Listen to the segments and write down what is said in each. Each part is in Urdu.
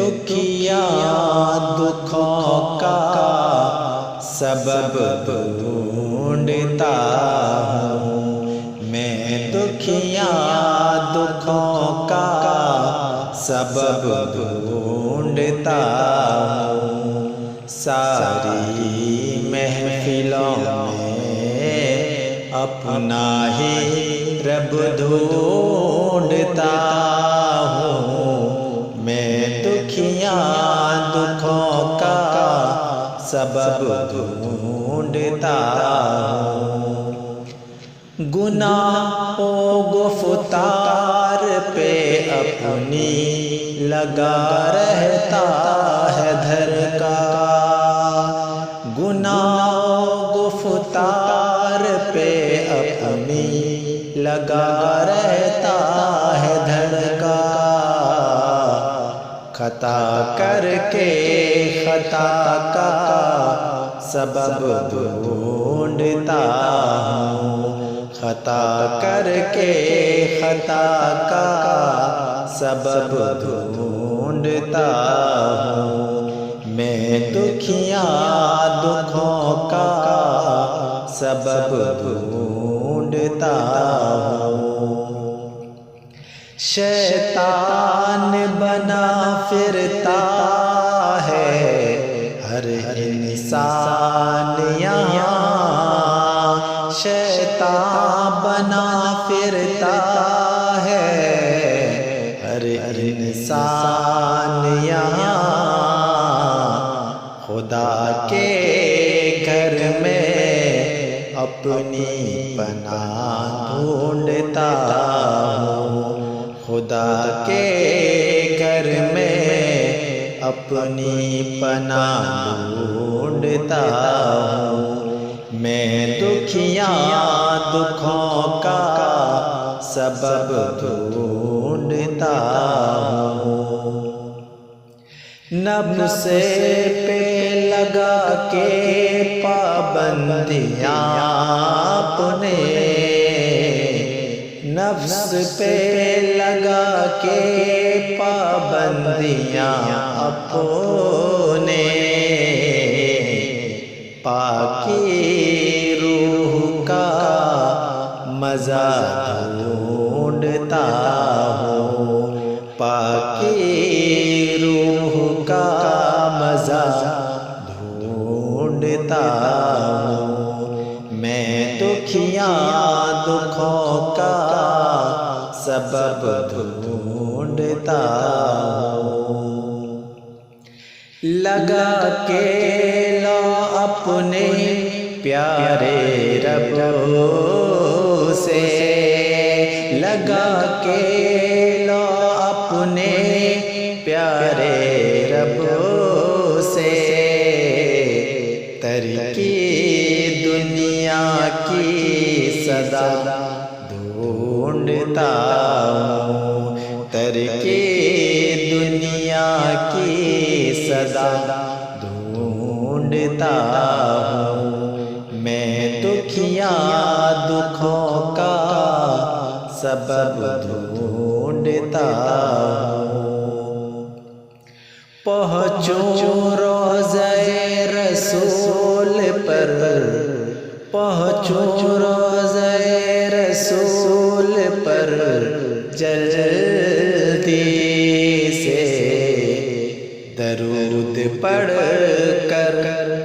دکھیا دکھوں کا سبب ڈھونڈتا ہوں، میں دکھیا دکھوں کا سبب ڈھونڈتا ہوں، ساری محفلوں میں اپنا ہی رب ڈھونڈتا ہوں، میں دکھیا دکھوں کا سبب ڈھونڈتا ہوں، گناہ و گفتار پہ اپنی لگا رہتا ہے دھرکا، گناہ و گفتار پہ اپنی لگا رہتا ہے دھڑکا، خطا کر کے خطا کا سبب ڈھونڈتا ہوں، خطا کر کے خطا کا سبب ڈھونڈتا ہوں، میں دکھیا دکھوں کا سبب ڈھونڈتا ہوں، شیطان بنا پھرتا ہے ہر انسان یہاں، شیطان بنا پھرتا ہے ہر انسان یہاں، خدا کے گھر میں اپنی پناہ ڈھونڈتا ہوں، خدا کے گھر میں اپنی پناہ ڈھونڈتا ہوں، میں دکھیا دکھوں کا سبب ڈھونڈتا ہوں، نفس پہ لگا کے پابندیاں اپنے، نفس پہ لگا کے پابندیاں اپنے، پاکی روح کا مزہ ڈھونڈتا ہوں، پاکی روح کا مزہ ڈھونڈتا ہوں، میں دکھیا دکھوں کا سبب ڈھونڈتا ہوں، لگا کے لو اپنے پیارے رب سے، لگا کے لو اپنے پیارے رب سے، ترکی دنیا کی صدا ڈھونڈتا ہوں، ترکی دنیا کی صدا ڈھونڈتا ہوں، میں دکھیا دکھوں کا سبب ڈھونڈتا ہوں، پہنچوں روضہ رسول پر، پہنچوں روضہ رسول پر جلدی سے، درود پڑھ کر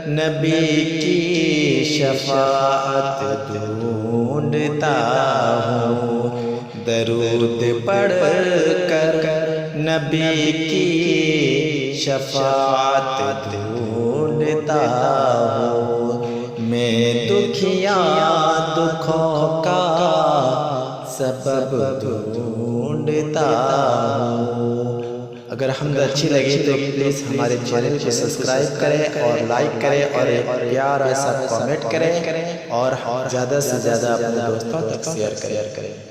نبی کی شفاعت ڈھونڈتا ہوں، درود پڑھ کر نبی کی شفاعت ڈھونڈتا ہوں، میں دکھیا دکھوں کا سبب ڈھونڈتا ہوں، اگر حمد اچھی لگی تو پلیز ہمارے چینل کو سبسکرائب کریں اور لائک کریں اور ایک پیارا سا کامنٹ کریں اور زیادہ سے زیادہ اپنے دوستوں تک شیئر کریں۔